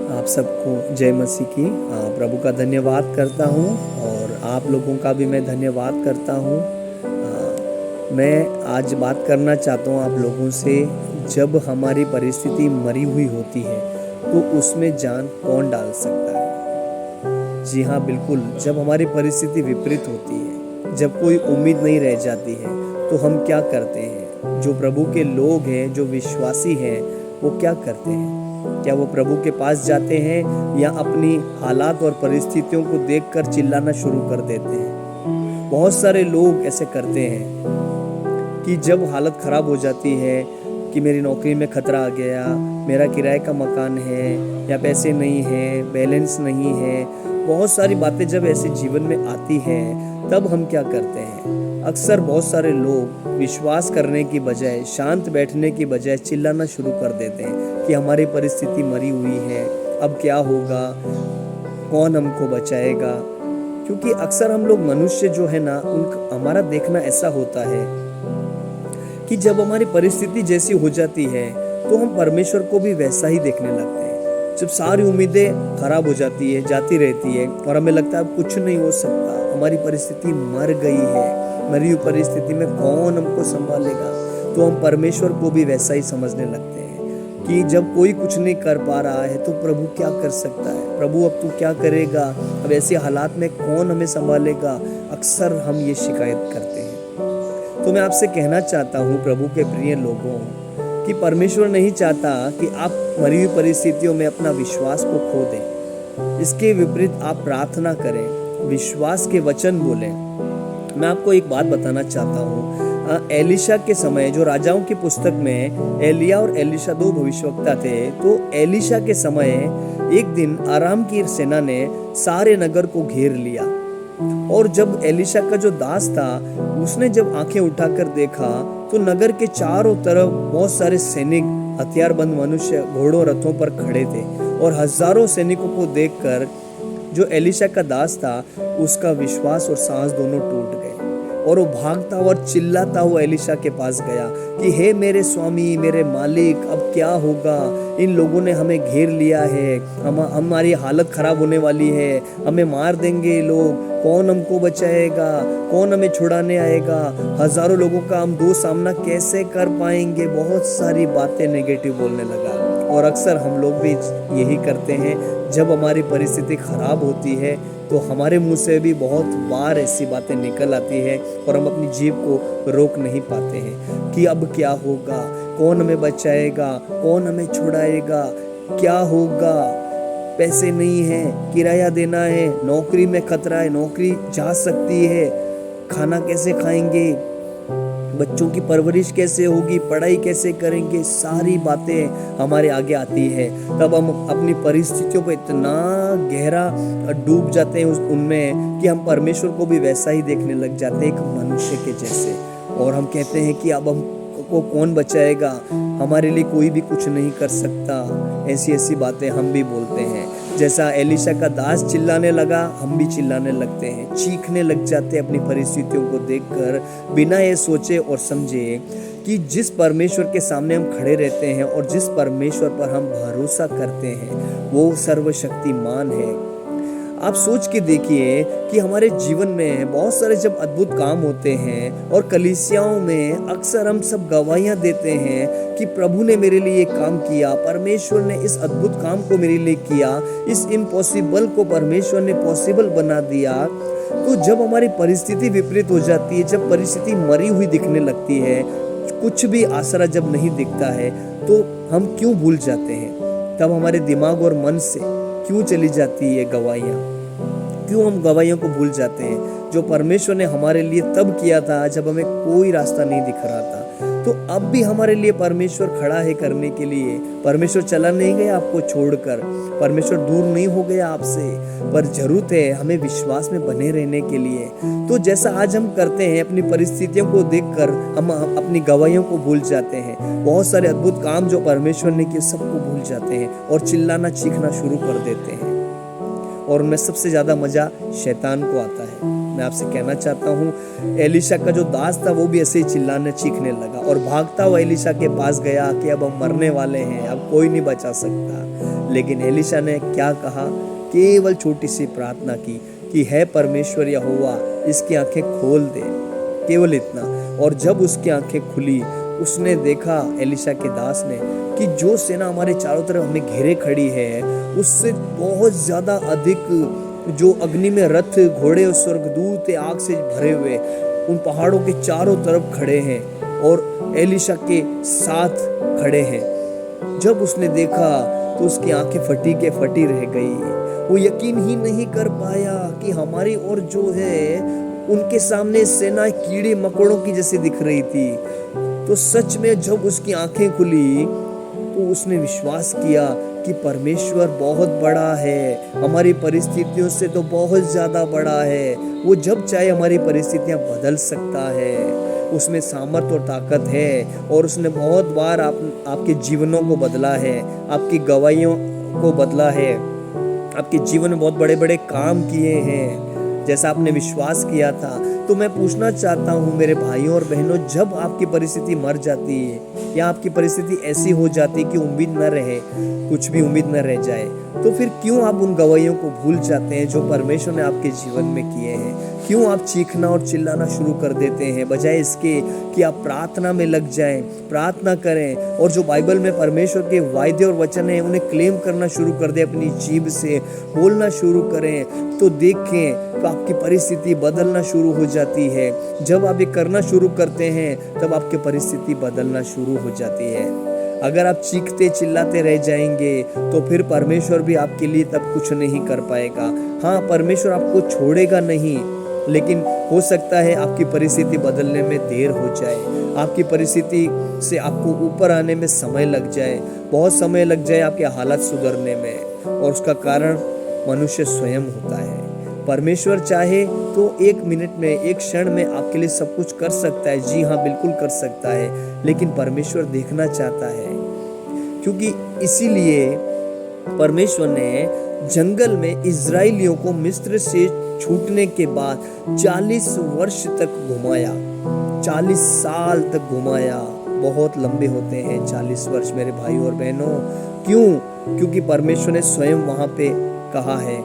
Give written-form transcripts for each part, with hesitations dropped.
आप सबको जय मसीह की। प्रभु का धन्यवाद करता हूँ और आप लोगों का भी मैं धन्यवाद करता हूँ। मैं आज बात करना चाहता हूँ आप लोगों से। जब हमारी परिस्थिति मरी हुई होती है तो उसमें जान कौन डाल सकता है। जी हाँ, बिल्कुल। जब हमारी परिस्थिति विपरीत होती है, जब कोई उम्मीद नहीं रह जाती है, तो हम क्या करते हैं? जो प्रभु के लोग हैं, जो विश्वासी हैं, वो क्या करते हैं? क्या वो प्रभु के पास जाते हैं या अपनी हालात और परिस्थितियों को देखकर चिल्लाना शुरू कर देते हैं? बहुत सारे लोग ऐसे करते हैं कि जब हालत खराब हो जाती है कि मेरी नौकरी में खतरा आ गया, मेरा किराए का मकान है, या पैसे नहीं है, बैलेंस नहीं है, बहुत सारी बातें जब ऐसे जीवन में आती हैं, तब हम क्या करते हैं? अक्सर बहुत सारे लोग विश्वास करने की बजाय, शांत बैठने की बजाय चिल्लाना शुरू कर देते हैं कि हमारी परिस्थिति मरी हुई है, अब क्या होगा, कौन हमको बचाएगा। क्योंकि अक्सर हम लोग मनुष्य जो है ना, हमारा देखना ऐसा होता है कि जब हमारी परिस्थिति जैसी हो जाती है तो हम परमेश्वर को भी वैसा ही देखने लगते हैं। जब सारी उम्मीदें खराब हो जाती है, जाती रहती है और हमें लगता है अब कुछ नहीं हो सकता, हमारी परिस्थिति मर गई है, मरी हुई परिस्थिति में कौन हमको संभालेगा, तो हम परमेश्वर को भी वैसा ही समझने लगते हैं कि जब कोई कुछ नहीं कर पा रहा है तो प्रभु क्या कर सकता है, प्रभु अब तू क्या करेगा, अब ऐसे हालात में कौन हमें संभालेगा। अक्सर हम ये शिकायत करते हैं। तो मैं आपसे कहना चाहता हूँ प्रभु के प्रिय लोगों, कि परमेश्वर नहीं चाहता कि आप मरी हुई परिस्थितियों में अपना विश्वास को खो दें। इसके विपरीत आप प्रार्थना करें, विश्वास के वचन बोलें। मैं आपको एक बात बताना चाहता हूँ। एलिशा के समय, जो राजाओं की पुस्तक में एलिया और एलिशा दो भविष्यवक्ता थे, तो एलिशा के समय एक दिन आराम की सेना ने सारे नगर को घेर लिया। और जब एलिशा का जो दास था, उसने जब आंखें उठाकर देखा तो नगर के चारों तरफ बहुत सारे सैनिक, हथियारबंद मनुष्य घोड़ों रथों पर खड़े थे। और हजारों सैनिकों को देखकर जो एलिशा का दास था, उसका विश्वास और सांस दोनों टूट गए और वो भागता और चिल्लाता हुआ एलिशा के पास गया कि हे मेरे स्वामी, मेरे मालिक, अब क्या होगा? इन लोगों ने हमें घेर लिया है, हमारी हालत खराब होने वाली है, हमें मार देंगे लोग, कौन हमको बचाएगा, कौन हमें छुड़ाने आएगा, हजारों लोगों का हम दो सामना कैसे कर पाएंगे। बहुत सारी बातें नेगेटिव बोलने लगा। और अक्सर हम लोग भी यही करते हैं। जब हमारी परिस्थिति खराब होती है तो हमारे मुंह से भी बहुत बार ऐसी बातें निकल आती है और हम अपनी जीभ को रोक नहीं पाते हैं कि अब क्या होगा, कौन हमें बचाएगा, कौन हमें छुड़ाएगा, क्या होगा, पैसे नहीं है, किराया देना है, नौकरी में खतरा है, नौकरी जा सकती है, खाना कैसे खाएंगे, बच्चों की परवरिश कैसे होगी, पढ़ाई कैसे करेंगे। सारी बातें हमारे आगे आती है। तब हम अपनी परिस्थितियों पर इतना गहरा डूब जाते हैं उनमें कि हम परमेश्वर को भी वैसा ही देखने लग जाते हैं, एक मनुष्य के जैसे। और हम कहते हैं कि अब हमको कौन बचाएगा, हमारे लिए कोई भी कुछ नहीं कर सकता। ऐसी ऐसी बातें हम भी बोलते हैं। जैसा एलिशा का दास चिल्लाने लगा, हम भी चिल्लाने लगते हैं, चीखने लग जाते हैं अपनी परिस्थितियों को देखकर, बिना ये सोचे और समझे कि जिस परमेश्वर के सामने हम खड़े रहते हैं और जिस परमेश्वर पर हम भरोसा करते हैं, वो सर्वशक्तिमान है। आप सोच के देखिए कि हमारे जीवन में बहुत सारे जब अद्भुत काम होते हैं और कलीसियाओं में अक्सर हम सब गवाहियां देते हैं कि प्रभु ने मेरे लिए काम किया, परमेश्वर ने इस अद्भुत काम को मेरे लिए किया, इस इम्पॉसिबल को परमेश्वर ने पॉसिबल बना दिया। तो जब हमारी परिस्थिति विपरीत हो जाती है, जब परिस्थिति मरी हुई दिखने लगती है, कुछ भी आसरा जब नहीं दिखता है, तो हम क्यों भूल जाते हैं? तब हमारे दिमाग और मन से क्यों चली जाती है गवाहियाँ? क्यों हम गवाहियों को भूल जाते हैं जो परमेश्वर ने हमारे लिए तब किया था जब हमें कोई रास्ता नहीं दिख रहा था। तो अब भी हमारे लिए परमेश्वर खड़ा है करने के लिए। परमेश्वर चला नहीं गया आपको छोड़कर, परमेश्वर दूर नहीं हो गया आपसे, पर जरूरत है हमें विश्वास में बने रहने के लिए। तो जैसा आज हम करते हैं, अपनी परिस्थितियों को देखकर हम अपनी गवाहियों को भूल जाते हैं। बहुत सारे अद्भुत काम जो परमेश्वर ने किए सबको भूल जाते हैं और चिल्लाना चीखना शुरू कर देते हैं। और उनमें सबसे ज्यादा मजा शैतान को आता है। मैं आपसे कहना चाहता हूँ, एलिशा का जो दास था वो भी ऐसे ही चिल्लाने चीखने लगा और भागता हुआ एलिशा के पास गया कि अब हम मरने वाले हैं, अब कोई नहीं बचा सकता। लेकिन एलिशा ने क्या कहा, केवल छोटी सी प्रार्थना की कि है परमेश्वर यहोवा इसकी आंखें खोल दे, केवल इतना। और जब उसकी आंखें खुली, उसने देखा, एलिशा के दास ने, कि जो सेना हमारे चारों तरफ हमें घेरे खड़ी है उससे बहुत ज्यादा अधिक जो अग्नि में रथ, घोड़े और स्वर्गदूत आग से भरे हुए उन पहाड़ों के चारों तरफ खड़े हैं और एलिशा के साथ खड़े हैं। जब उसने देखा तो उसकी आंखें फटी के फटी रह गई। वो यकीन ही नहीं कर पाया कि हमारी ओर जो है उनके सामने सेना कीड़े मकोड़ों की जैसी दिख रही थी। तो सच में जब उसकी आंखें खुली तो उसने विश्वास किया कि परमेश्वर बहुत बड़ा है, हमारी परिस्थितियों से तो बहुत ज्यादा बड़ा है। वो जब चाहे हमारी परिस्थितियां बदल सकता है, उसमें सामर्थ और ताकत है। और उसने बहुत बार आपके जीवनों को बदला है, आपकी गवाहियों को बदला है, आपके जीवन में बहुत बड़े बड़े काम किए हैं जैसा आपने विश्वास किया था। तो मैं पूछना चाहता हूँ मेरे भाइयों और बहनों, जब आपकी परिस्थिति मर जाती है या आपकी परिस्थिति ऐसी हो जाती है कि उम्मीद न रहे, कुछ भी उम्मीद न रह जाए, तो फिर क्यों आप उन गवाहियों को भूल जाते हैं जो परमेश्वर ने आपके जीवन में किए हैं? क्यों आप चीखना और चिल्लाना शुरू कर देते हैं बजाय इसके कि आप प्रार्थना में लग जाएं, प्रार्थना करें और जो बाइबल में परमेश्वर के वायदे और वचन हैं उन्हें क्लेम करना शुरू कर दें, अपनी जीभ से बोलना शुरू करें। तो देखें तो आपकी परिस्थिति बदलना शुरू हो जाती है। जब आप ये करना शुरू करते हैं तब आपकी परिस्थिति बदलना शुरू हो जाती है। अगर आप चीखते चिल्लाते रह जाएंगे तो फिर परमेश्वर भी आपके लिए तब कुछ नहीं कर पाएगा। हाँ, परमेश्वर आपको छोड़ेगा नहीं, लेकिन हो सकता है आपकी परिस्थिति बदलने में देर हो जाए, आपकी परिस्थिति से आपको ऊपर आने में समय लग जाए, बहुत समय लग जाए आपके हालात सुधरने में। और उसका कारण मनुष्य स्वयं होता है। परमेश्वर चाहे तो 1 मिनट में, 1 क्षण में आपके लिए सब कुछ कर सकता है। जी हाँ, बिल्कुल कर सकता है, लेकिन परमेश्वर देखना चाहता है। क्योंकि इसीलिए परमेश्वर ने जंगल में इजराइलियों को मिस्र से छूटने के बाद 40 वर्ष तक घुमाया, 40 साल तक घुमाया। बहुत लंबे होते हैं 40 वर्ष मेरे भाइयों और बहनों। क्यों? क्योंकि परमेश्वर ने स्वयं वहां पे कहा है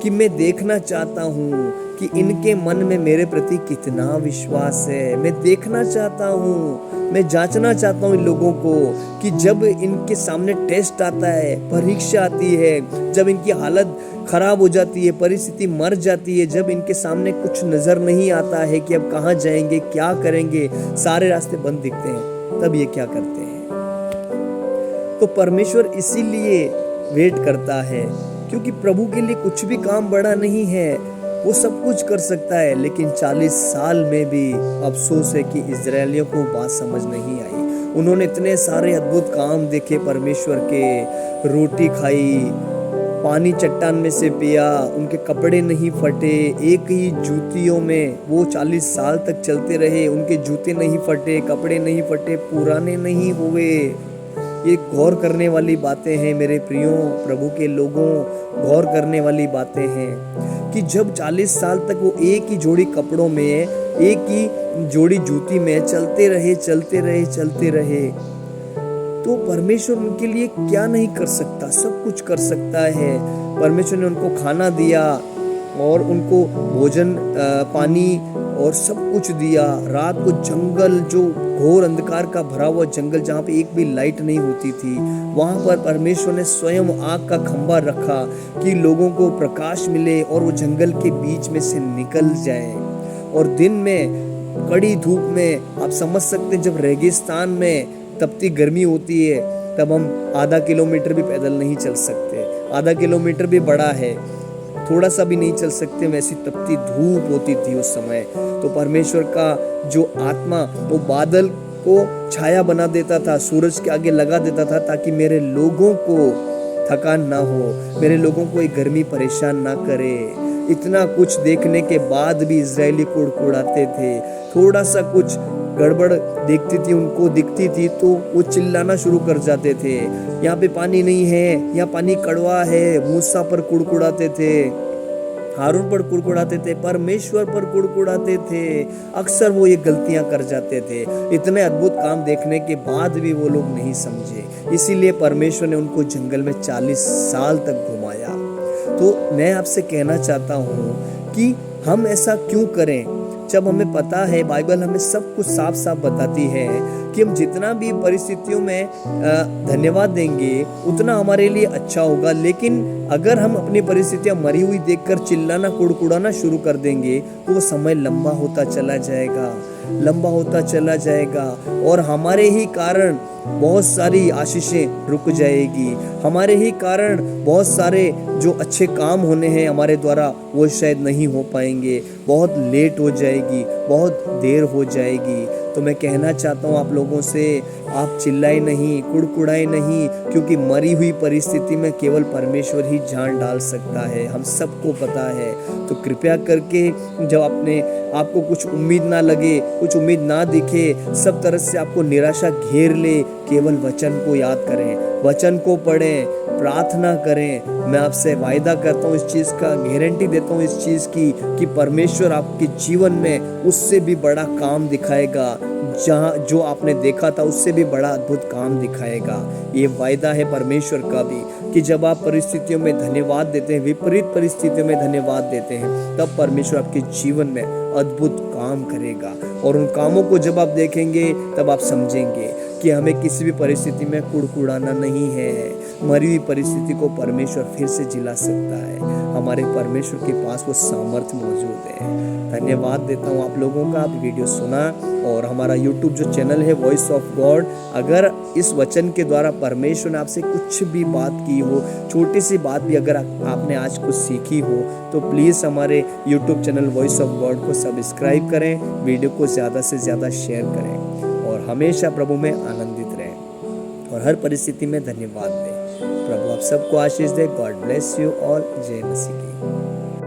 कि मैं देखना चाहता हूँ कि इनके मन में मेरे प्रति कितना विश्वास है। मैं देखना चाहता हूँ, मैं जांचना चाहता हूँ इन लोगों को कि जब इनके सामने टेस्ट आता है, परीक्षा आती है, जब इनकी हालत खराब हो जाती है, परिस्थिति मर जाती है, जब इनके सामने कुछ नजर नहीं आता है कि अब कहाँ जाएंगे, क्या करेंगे, सारे रास्ते बंद दिखते हैं, तब ये क्या करते हैं? तो परमेश्वर इसीलिए वेट करता है, क्योंकि प्रभु के लिए कुछ भी काम बड़ा नहीं है, वो सब कुछ कर सकता है। लेकिन 40 साल में भी अफसोस है कि इजरायलियों को बात समझ नहीं आई। उन्होंने इतने सारे अद्भुत काम देखे परमेश्वर के, रोटी खाई, पानी चट्टान में से पिया, उनके कपड़े नहीं फटे, एक ही जूतियों में वो 40 साल तक चलते रहे, उनके जूते नहीं फटे, कपड़े नहीं फटे, पुराने नहीं हुए। ये गौर करने वाली बातें हैं मेरे प्रियो, प्रभु के लोगों, गौर करने वाली बातें हैं कि जब 40 साल तक वो एक ही जोड़ी कपड़ों में, एक ही जोड़ी जूती में चलते रहे, तो परमेश्वर उनके लिए क्या नहीं कर सकता? सब कुछ कर सकता है। परमेश्वर ने उनको खाना दिया और उनको भोजन, पानी और सब कुछ दिया। रात को जंगल, जो घोर अंधकार का भरा हुआ जंगल जहाँ पे एक भी लाइट नहीं होती थी, वहाँ पर परमेश्वर ने स्वयं आग का खंभा रखा कि लोगों को प्रकाश मिले और वो जंगल के बीच में से निकल जाए। और दिन में कड़ी धूप में, आप समझ सकते हैं, जब रेगिस्तान में तपती गर्मी होती है तब हम आधा किलोमीटर भी पैदल नहीं चल सकते, आधा किलोमीटर भी बड़ा है, थोड़ा सा भी नहीं चल सकते, वैसी तपती धूप होती थी उस समय। तो परमेश्वर का जो आत्मा वो बादल को छाया बना देता था, सूरज के आगे लगा देता था, ताकि मेरे लोगों को थकान ना हो, मेरे लोगों को एक गर्मी परेशान ना करे। इतना कुछ देखने के बाद भी इजरायली कुड़कुड़ाते थे। थोड़ा सा कुछ गड़बड़ देखती थी, उनको दिखती थी, तो वो चिल्लाना शुरू कर जाते थे, यहाँ पे पानी नहीं है, यहाँ पानी कड़वा है, मूसा पर कुड़कुड़ाते थे। हारून पर कुड़कुड़ाते थे, परमेश्वर पर कुड़कुड़ाते थे। अक्सर वो ये गलतियां कर जाते थे। इतने अद्भुत काम देखने के बाद भी वो लोग नहीं समझे, इसीलिए परमेश्वर ने उनको जंगल में 40 साल तक घुमाया। तो मैं आपसे कहना चाहता हूँ कि हम ऐसा क्यों करें जब हमें पता है, बाइबल हमें सब कुछ साफ साफ बताती है कि हम जितना भी परिस्थितियों में धन्यवाद देंगे उतना हमारे लिए अच्छा होगा। लेकिन अगर हम अपनी परिस्थितियां मरी हुई देखकर चिल्लाना कुड़कुड़ाना शुरू कर देंगे तो वो समय लंबा होता चला जाएगा, लंबा होता चला जाएगा, और हमारे ही कारण बहुत सारी आशीषें रुक जाएगी। हमारे ही कारण बहुत सारे जो अच्छे काम होने हैं हमारे द्वारा वो शायद नहीं हो पाएंगे, बहुत लेट हो जाएगी, बहुत देर हो जाएगी। तो मैं कहना चाहता हूँ आप लोगों से, आप चिल्लाए नहीं, कुड़कुड़ाए नहीं, क्योंकि मरी हुई परिस्थिति में केवल परमेश्वर ही जान डाल सकता है, हम सबको पता है। तो कृपया करके जब आपको कुछ उम्मीद ना लगे, कुछ उम्मीद ना दिखे, सब तरह से आपको निराशा घेर ले, केवल वचन को याद करें, वचन को पढ़ें, प्रार्थना करें। मैं आपसे वायदा करता हूँ इस चीज़ का, गारंटी देता हूँ इस चीज़ की कि परमेश्वर आपके जीवन में उससे भी बड़ा काम दिखाएगा, जहाँ जो आपने देखा था उससे भी बड़ा अद्भुत काम दिखाएगा। ये वायदा है परमेश्वर का भी कि जब आप परिस्थितियों में धन्यवाद देते हैं, विपरीत परिस्थितियों में धन्यवाद देते हैं, तब परमेश्वर आपके जीवन में अद्भुत काम करेगा। और उन कामों को जब आप देखेंगे तब आप समझेंगे कि हमें किसी भी परिस्थिति में कुड़कुड़ाना नहीं है। मरी हुई परिस्थिति को परमेश्वर फिर से जिला सकता है। हमारे परमेश्वर के पास वो सामर्थ्य मौजूद है। धन्यवाद देता हूँ आप लोगों का, आप वीडियो सुना, और हमारा यूट्यूब जो चैनल है वॉइस ऑफ गॉड, अगर इस वचन के द्वारा परमेश्वर ने आपसे कुछ भी बात की हो, छोटी सी बात भी अगर आपने आज कुछ सीखी हो, तो प्लीज़ हमारे YouTube channel voice of God को सब्सक्राइब करें, वीडियो को ज़्यादा से ज़्यादा शेयर करें, और हमेशा प्रभु में आनंदित रहें और हर परिस्थिति में धन्यवाद दें। प्रभु आप सबको आशीष दे। God bless you all. जय मसीह की।